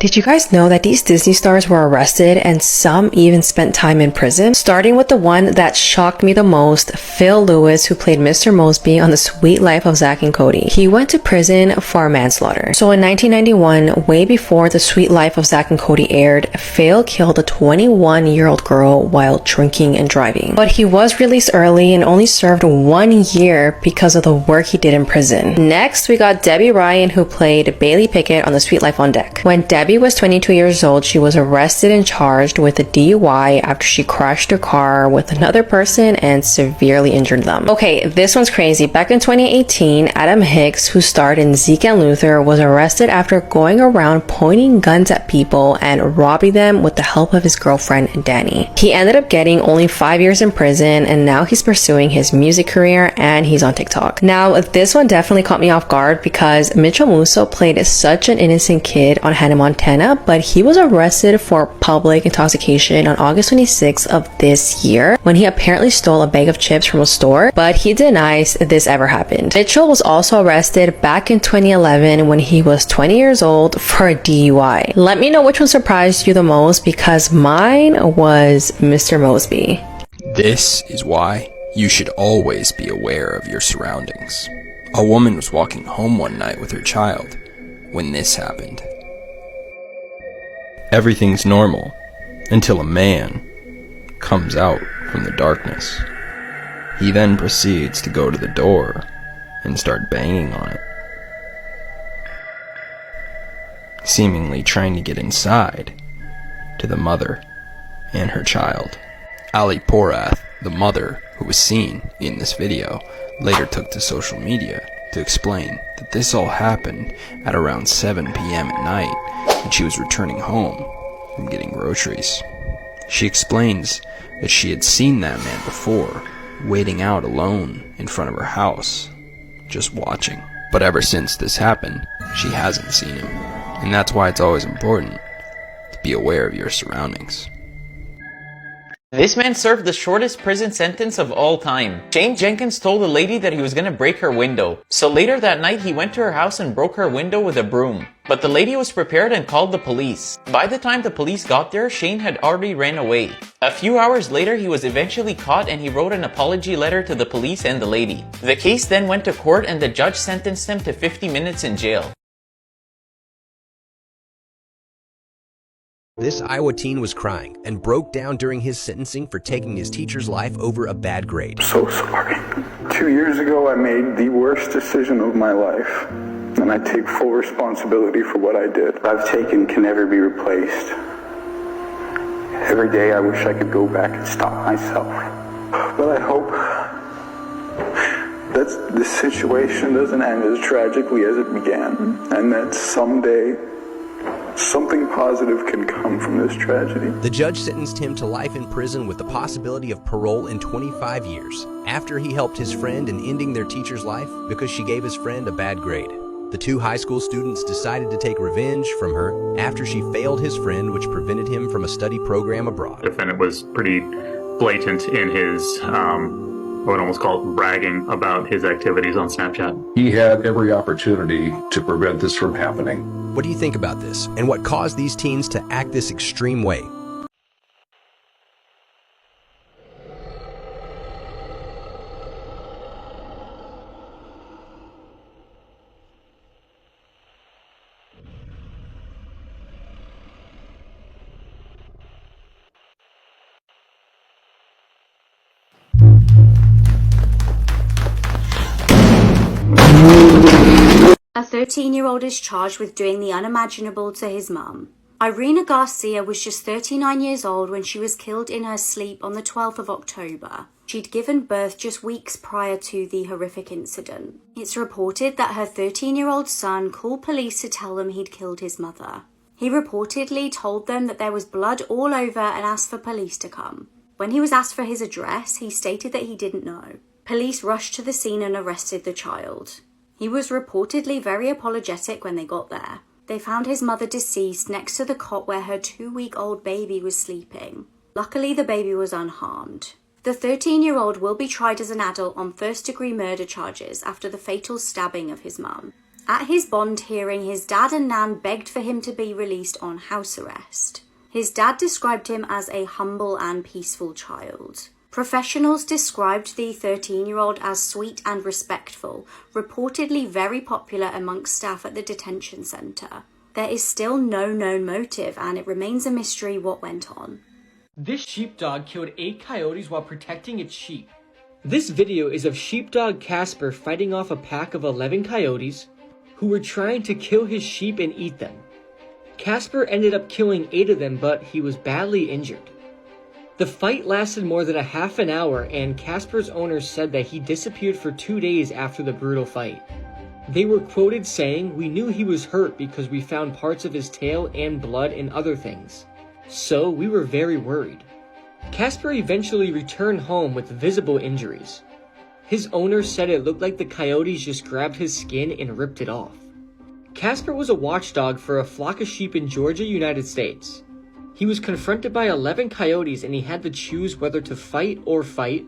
Did you guys know that these Disney stars were arrested and some even spent time in prison? Starting with the one that shocked me the most, Phil Lewis, who played Mr. Mosby on The Sweet Life of Zack and Cody. He went to prison for manslaughter. So in 1991, way before The Sweet Life of Zack and Cody aired, Phil killed a 21-year-old girl while drinking and driving. But he was released early and only served 1 year because of the work he did in prison. Next, we got Debbie Ryan, who played Bailey Pickett on The Sweet Life on Deck. When Debbie was 22 years old, she was arrested and charged with a DUI after she crashed her car with another person and severely injured them. Okay, this one's crazy. Back in 2018, Adam Hicks, who starred in Zeke and Luther, was arrested after going around pointing guns at people and robbing them with the help of his girlfriend, Danny. He ended up getting only 5 years in prison, and now he's pursuing his music career and he's on TikTok. Now, this one definitely caught me off guard because Mitchell Musso played such an innocent kid on Hannah Montana, but he was arrested for public intoxication on August 26th of this year when he apparently stole a bag of chips from a store, but he denies this ever happened. Mitchell was also arrested back in 2011 when he was 20 years old for a DUI. Let me know which one surprised you the most because mine was Mr. Mosby. This is why you should always be aware of your surroundings. A woman was walking home one night with her child when this happened. Everything's normal until a man comes out from the darkness. He then proceeds to go to the door and start banging on it, seemingly trying to get inside to the mother and her child. Ali Porath, the mother who was seen in this video, later took to social media to explain that this all happened at around 7 p.m. at night when she was returning home from getting groceries. She explains that she had seen that man before, waiting out alone in front of her house, just watching. But ever since this happened, she hasn't seen him, and that's why it's always important to be aware of your surroundings. This man served the shortest prison sentence of all time. Shane Jenkins told the lady that he was gonna break her window. So later that night, he went to her house and broke her window with a broom. But the lady was prepared and called the police. By the time the police got there, Shane had already ran away. A few hours later, he was eventually caught and he wrote an apology letter to the police and the lady. The case then went to court and the judge sentenced him to 50 minutes in jail. This Iowa teen was crying and broke down during his sentencing for taking his teacher's life over a bad grade. So sorry. 2 years ago, I made the worst decision of my life, and I take full responsibility for what I did. I've taken can never be replaced. Every day I wish I could go back and stop myself. But I hope that this situation doesn't end as tragically as it began, and that someday something positive can come from this tragedy. The judge sentenced him to life in prison with the possibility of parole in 25 years after he helped his friend in ending their teacher's life because she gave his friend a bad grade. The two high school students decided to take revenge from her after she failed his friend, which prevented him from a study program abroad. The defendant was pretty blatant in his, I would almost call it bragging about his activities on Snapchat. He had every opportunity to prevent this from happening. What do you think about this, and what caused these teens to act this extreme way? A 13-year-old is charged with doing the unimaginable to his mum. Irina Garcia was just 39 years old when she was killed in her sleep on the 12th of October. She'd given birth just weeks prior to the horrific incident. It's reported that her 13-year-old son called police to tell them he'd killed his mother. He reportedly told them that there was blood all over and asked for police to come. When he was asked for his address, he stated that he didn't know. Police rushed to the scene and arrested the child. He was reportedly very apologetic when they got there. They found his mother deceased next to the cot where her 2-week-old baby was sleeping. Luckily, the baby was unharmed. The 13-year-old will be tried as an adult on first-degree murder charges after the fatal stabbing of his mum. At his bond hearing, his dad and Nan begged for him to be released on house arrest. His dad described him as a humble and peaceful child. Professionals described the 13-year-old as sweet and respectful, reportedly very popular amongst staff at the detention centre. There is still no known motive, and it remains a mystery what went on. This sheepdog killed 8 coyotes while protecting its sheep. This video is of sheepdog Casper fighting off a pack of 11 coyotes who were trying to kill his sheep and eat them. Casper ended up killing 8 of them, but he was badly injured. The fight lasted more than a half an hour, and Casper's owner said that he disappeared for 2 days after the brutal fight. They were quoted saying, "We knew he was hurt because we found parts of his tail and blood and other things. So we were very worried." Casper eventually returned home with visible injuries. His owner said it looked like the coyotes just grabbed his skin and ripped it off. Casper was a watchdog for a flock of sheep in Georgia, United States. He was confronted by 11 coyotes and he had to choose whether to fight or fight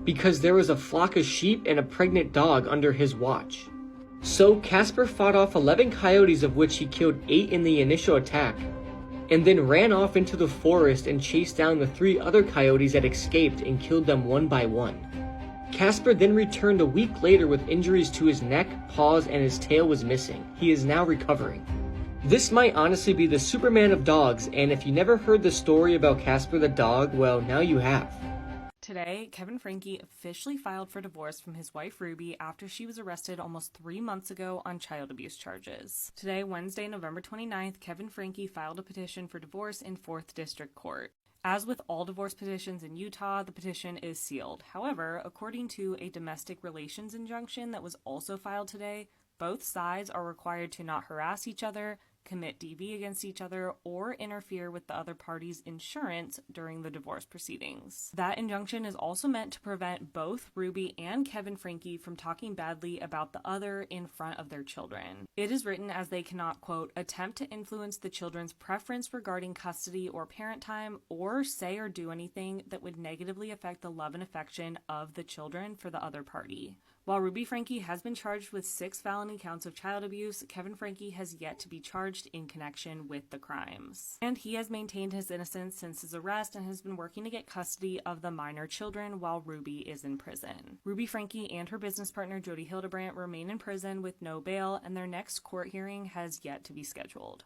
because there was a flock of sheep and a pregnant dog under his watch. So Casper fought off 11 coyotes, of which he killed 8 in the initial attack, and then ran off into the forest and chased down the 3 other coyotes that escaped and killed them one by one. Casper then returned a week later with injuries to his neck, paws, and his tail was missing. He is now recovering. This might honestly be the Superman of dogs, and if you never heard the story about Casper the dog, well, now you have. Today, Kevin Frankie officially filed for divorce from his wife Ruby after she was arrested almost 3 months ago on child abuse charges. Today, Wednesday, November 29th, Kevin Frankie filed a petition for divorce in 4th District Court. As with all divorce petitions in Utah, the petition is sealed. However, according to a domestic relations injunction that was also filed today, both sides are required to not harass each other, commit DV against each other, or interfere with the other party's insurance during the divorce proceedings. That injunction is also meant to prevent both Ruby and Kevin Frankie from talking badly about the other in front of their children. It is written as they cannot, quote, attempt to influence the children's preference regarding custody or parent time, or say or do anything that would negatively affect the love and affection of the children for the other party. While Ruby Frankie has been charged with 6 felony counts of child abuse, Kevin Frankie has yet to be charged in connection with the crimes. And he has maintained his innocence since his arrest and has been working to get custody of the minor children while Ruby is in prison. Ruby Frankie and her business partner Jody Hildebrandt remain in prison with no bail, and their next court hearing has yet to be scheduled.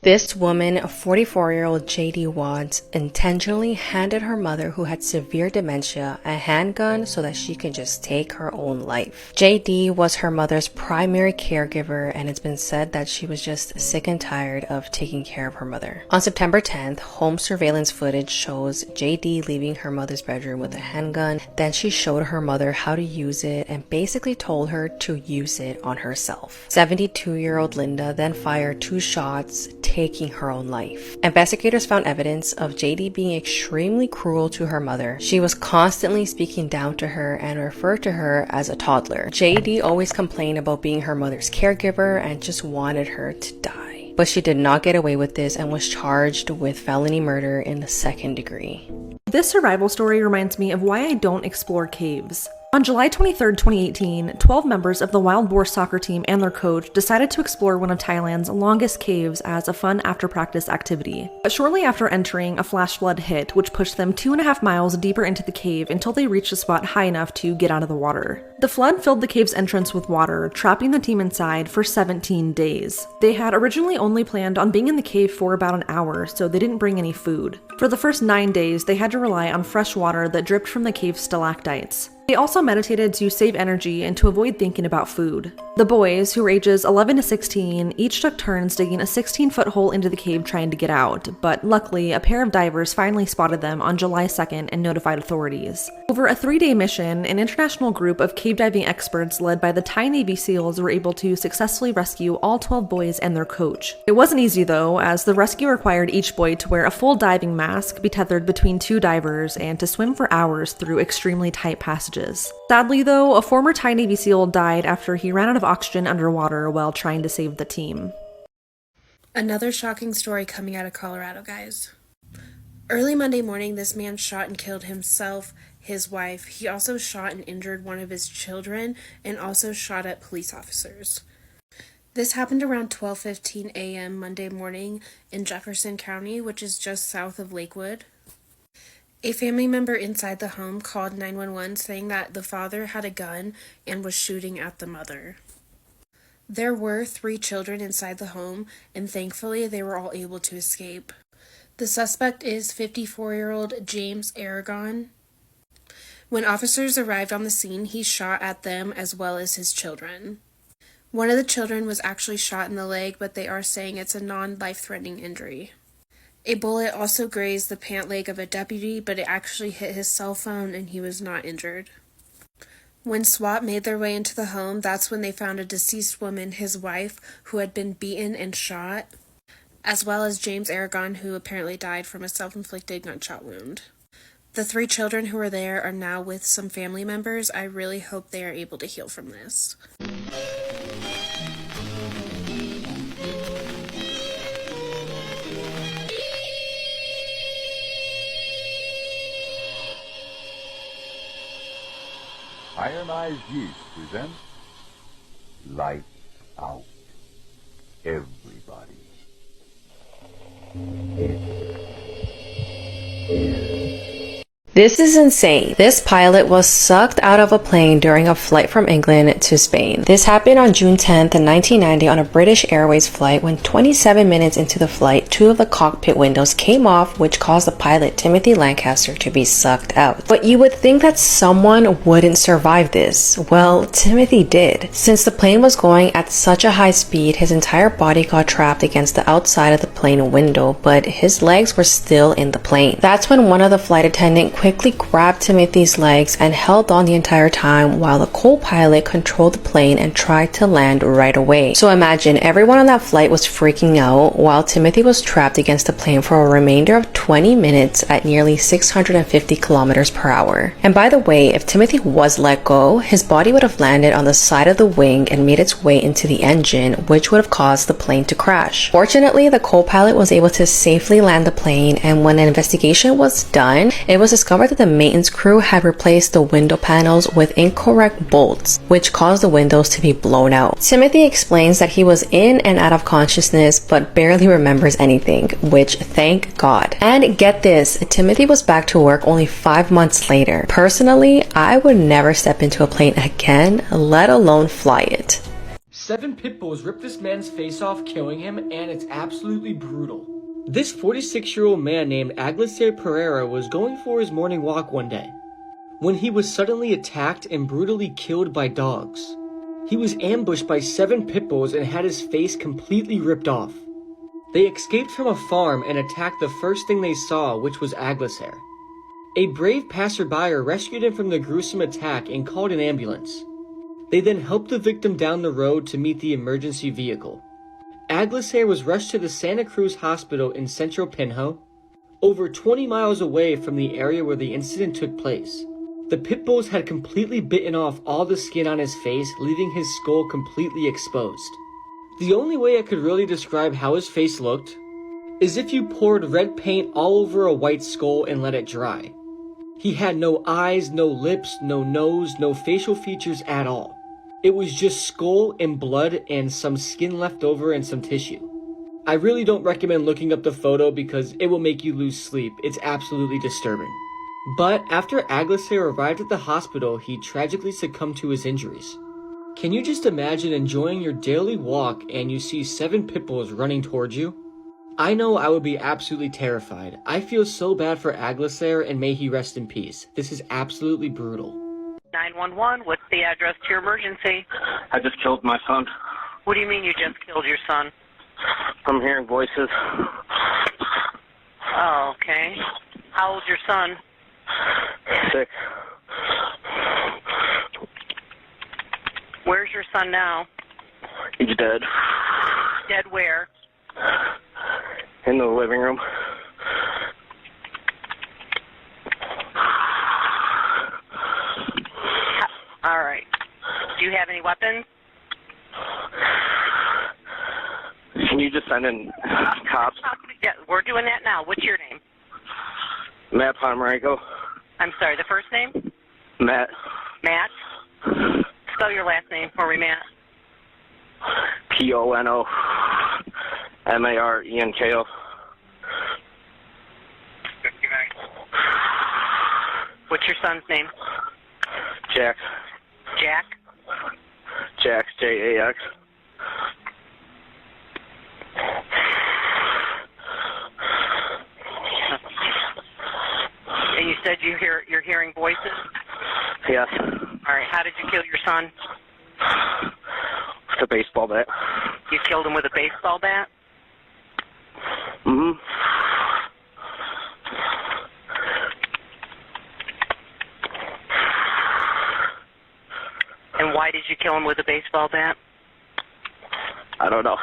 This woman, 44-year-old J.D. Watts, intentionally handed her mother, who had severe dementia, a handgun so that she could just take her own life. J.D. was her mother's primary caregiver, and it's been said that she was just sick and tired of taking care of her mother. On September 10th, home surveillance footage shows J.D. leaving her mother's bedroom with a handgun. Then she showed her mother how to use it and basically told her to use it on herself. 72-year-old Linda then fired 2 shots, taking her own life. Investigators found evidence of JD being extremely cruel to her mother. She was constantly speaking down to her and referred to her as a toddler. JD always complained about being her mother's caregiver and just wanted her to die. But she did not get away with this and was charged with felony murder in the 2nd degree. This survival story reminds me of why I don't explore caves. On July 23, 2018, 12 members of the Wild Boar soccer team and their coach decided to explore one of Thailand's longest caves as a fun after-practice activity. But shortly after entering, a flash flood hit, which pushed them 2.5 miles deeper into the cave until they reached a spot high enough to get out of the water. The flood filled the cave's entrance with water, trapping the team inside for 17 days. They had originally only planned on being in the cave for about an hour, so they didn't bring any food. For the first 9 days, they had to rely on fresh water that dripped from the cave's stalactites. They also meditated to save energy and to avoid thinking about food. The boys, who were ages 11 to 16, each took turns digging a 16-foot hole into the cave trying to get out, but luckily, a pair of divers finally spotted them on July 2nd and notified authorities. Over a 3-day mission, an international group of cave diving experts led by the Thai Navy SEALs were able to successfully rescue all 12 boys and their coach. It wasn't easy though, as the rescue required each boy to wear a full diving mask, be tethered between 2 divers, and to swim for hours through extremely tight passages. Sadly though, a former Thai Navy SEAL died after he ran out of oxygen underwater while trying to save the team. Another shocking story coming out of Colorado, guys. Early Monday morning, this man shot and killed himself, his wife. He also shot and injured one of his children and also shot at police officers. This happened around 12:15 a.m. Monday morning in Jefferson County, which is just south of Lakewood. A family member inside the home called 911 saying that the father had a gun and was shooting at the mother. There were 3 children inside the home, and thankfully they were all able to escape. The suspect is 54-year-old James Aragon. When officers arrived on the scene, he shot at them as well as his children. One of the children was actually shot in the leg, but they are saying it's a non-life-threatening injury. A bullet also grazed the pant leg of a deputy, but it actually hit his cell phone and he was not injured. When SWAT made their way into the home, that's when they found a deceased woman, his wife, who had been beaten and shot, as well as James Aragon, who apparently died from a self-inflicted gunshot wound. The 3 children who were there are now with some family members. I really hope they are able to heal from this. Iron Eyes Yeast presents Lights Out. Everybody. This is insane. This pilot was sucked out of a plane during a flight from England to Spain. This happened on June 10th, 1990 on a British Airways flight when 27 minutes into the flight, 2 of the cockpit windows came off, which caused the pilot Timothy Lancaster to be sucked out. But you would think that someone wouldn't survive this. Well, Timothy did. Since the plane was going at such a high speed, his entire body got trapped against the outside of the plane window, but his legs were still in the plane. That's when one of the flight attendants quickly grabbed Timothy's legs and held on the entire time while the co-pilot controlled the plane and tried to land right away. So imagine everyone on that flight was freaking out while Timothy was trapped against the plane for a remainder of 20 minutes at nearly 650 kilometers per hour. And by the way, if Timothy was let go, his body would have landed on the side of the wing and made its way into the engine, which would have caused the plane to crash. Fortunately, the co-pilot was able to safely land the plane, and when an investigation was done, it was discovered that the maintenance crew had replaced the window panels with incorrect bolts, which caused the windows to be blown out. Timothy explains that he was in and out of consciousness but barely remembers anything, which thank God. And get this, Timothy was back to work only 5 months later. Personally, I would never step into a plane again, let alone fly it. 7 pit bulls ripped this man's face off, killing him, and it's absolutely brutal. This 46-year-old man named Aglaser Pereira was going for his morning walk one day when he was suddenly attacked and brutally killed by dogs. He was ambushed by 7 pit bulls and had his face completely ripped off. They escaped from a farm and attacked the first thing they saw, which was Aglaser. A brave passerby rescued him from the gruesome attack and called an ambulance. They then helped the victim down the road to meet the emergency vehicle. Aglaser was rushed to the Santa Cruz Hospital in central Pinho, over 20 miles away from the area where the incident took place. The pit bulls had completely bitten off all the skin on his face, leaving his skull completely exposed. The only way I could really describe how his face looked is if you poured red paint all over a white skull and let it dry. He had no eyes, no lips, no nose, no facial features at all. It was just skull and blood and some skin left over and some tissue. I really don't recommend looking up the photo because it will make you lose sleep. It's absolutely disturbing. But after Aglaser arrived at the hospital, he tragically succumbed to his injuries. Can you just imagine enjoying your daily walk and you see 7 pit bulls running towards you? I know I would be absolutely terrified. I feel so bad for Aglaser, and may he rest in peace. This is absolutely brutal. 911, what's the address to your emergency? I just killed my son. What do you mean you just killed your son? I'm hearing voices. Oh, okay. How old's your son? 6. Where's your son now? He's dead. Dead where? In the living room. All right. Do you have any weapons? Can you just send in cops? Yeah, we're doing that now. What's your name? Matt Pomeranko. I'm sorry, the first name? Matt. Matt? Spell your last name for me, Matt. Ponomarenko. What's your son's name? Jack. Jack? Jax, Jax. And you said you're hearing voices? Yes. All right, how did you kill your son? With a baseball bat. You killed him with a baseball bat? Mm-hmm. And why did you kill him with a baseball bat? I don't know.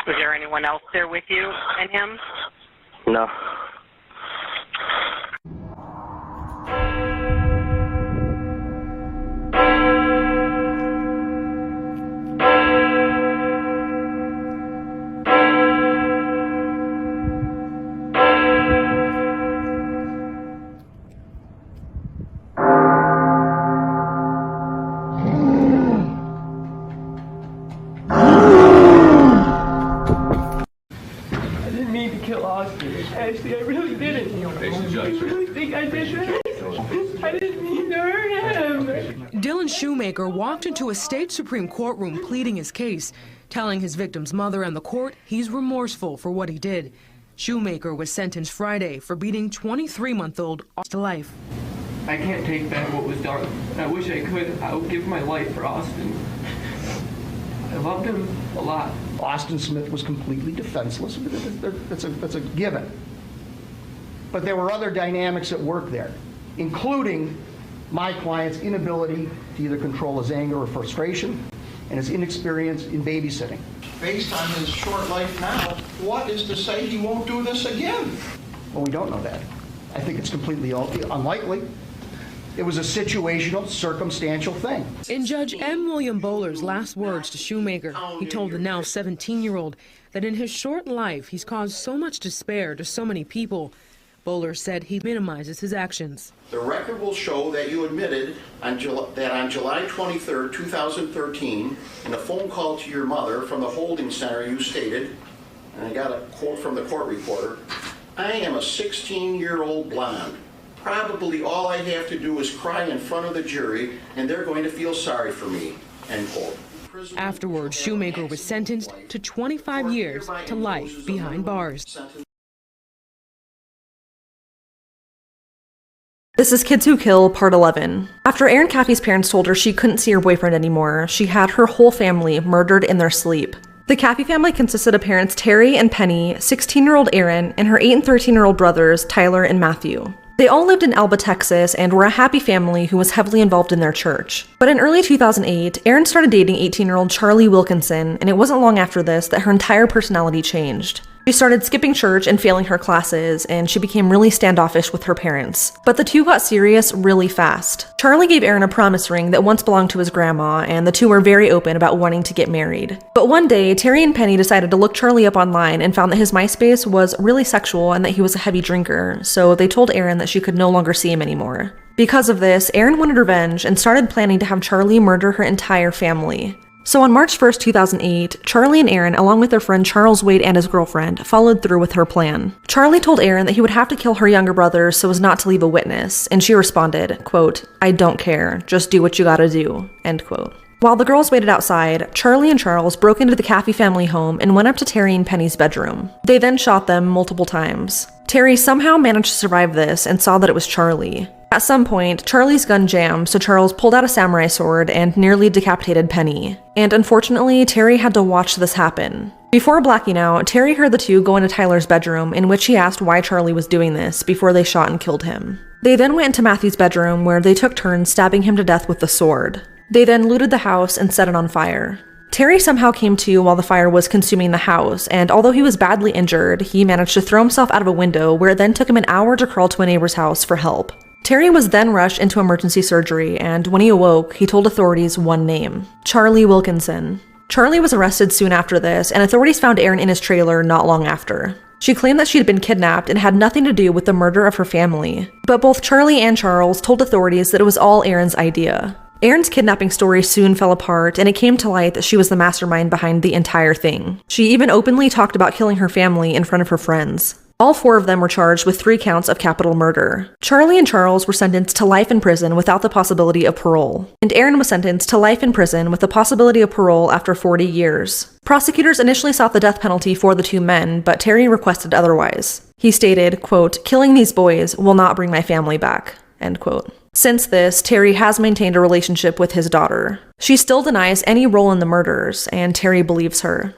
Was there anyone else there with you and him? No. Ashley, I really didn't. I really think I did that. I didn't mean to hurt him. Dylan Shoemaker walked into a state Supreme Courtroom pleading his case, telling his victim's mother and the court he's remorseful for what he did. Shoemaker was sentenced Friday for beating 23-month-old to life. I can't take back what was done. I wish I could. I would give my life for Austin. I loved him a lot. Austin Smith was completely defenseless. That's a given. But there were other dynamics at work there, including my client's inability to either control his anger or frustration and his inexperience in babysitting. Based on his short life now, what is to say he won't do this again? Well, we don't know that. I think it's completely unlikely. It was a situational, circumstantial thing. In Judge M. William Bowler's last words to Shoemaker, he told the now 17-year-old that in his short life, he's caused so much despair to so many people. Bowler said he minimizes his actions. The record will show that you admitted that on July 23, 2013, in a phone call to your mother from the holding center, you stated, and I got a quote from the court reporter, "I am a 16-year-old blonde. Probably all I have to do is cry in front of the jury, and they're going to feel sorry for me," end quote. Afterwards, Shoemaker was sentenced to 25 years to life behind bars. This is Kids Who Kill, Part 11. After Erin Caffey's parents told her she couldn't see her boyfriend anymore, she had her whole family murdered in their sleep. The Caffey family consisted of parents Terry and Penny, 16-year-old Erin, and her 8 and 13-year-old brothers Tyler and Matthew. They all lived in Alba, Texas, and were a happy family who was heavily involved in their church. But in early 2008, Erin started dating 18-year-old Charlie Wilkinson, and it wasn't long after this that her entire personality changed. She started skipping church and failing her classes, and she became really standoffish with her parents. But the two got serious really fast. Charlie gave Erin a promise ring that once belonged to his grandma, and the two were very open about wanting to get married. But one day, Terry and Penny decided to look Charlie up online and found that his MySpace was really sexual and that he was a heavy drinker, so they told Erin that she could no longer see him anymore. Because of this, Erin wanted revenge and started planning to have Charlie murder her entire family. So on March 1st, 2008, Charlie and Erin, along with their friend Charles Wade and his girlfriend, followed through with her plan. Charlie told Erin that he would have to kill her younger brother so as not to leave a witness, and she responded, quote, "I don't care, just do what you gotta do," end quote. While the girls waited outside, Charlie and Charles broke into the Caffey family home and went up to Terry and Penny's bedroom. They then shot them multiple times. Terry somehow managed to survive this and saw that it was Charlie. At some point, Charlie's gun jammed, so Charles pulled out a samurai sword and nearly decapitated Penny. And unfortunately, Terry had to watch this happen. Before blacking out, Terry heard the two go into Tyler's bedroom, in which he asked why Charlie was doing this before they shot and killed him. They then went into Matthew's bedroom, where they took turns stabbing him to death with the sword. They then looted the house and set it on fire. Terry somehow came to while the fire was consuming the house, and although he was badly injured, he managed to throw himself out of a window, where it then took him an hour to crawl to a neighbor's house for help. Terry was then rushed into emergency surgery, and when he awoke, he told authorities one name: Charlie Wilkinson. Charlie was arrested soon after this, and authorities found Erin in his trailer not long after. She claimed that she had been kidnapped and had nothing to do with the murder of her family. But both Charlie and Charles told authorities that it was all Erin's idea. Erin's kidnapping story soon fell apart, and it came to light that she was the mastermind behind the entire thing. She even openly talked about killing her family in front of her friends. All 4 of them were charged with 3 counts of capital murder. Charlie and Charles were sentenced to life in prison without the possibility of parole, and Erin was sentenced to life in prison with the possibility of parole after 40 years. Prosecutors initially sought the death penalty for the 2 men, but Terry requested otherwise. He stated, quote, "Killing these boys will not bring my family back," end quote. Since this, Terry has maintained a relationship with his daughter. She still denies any role in the murders, and Terry believes her.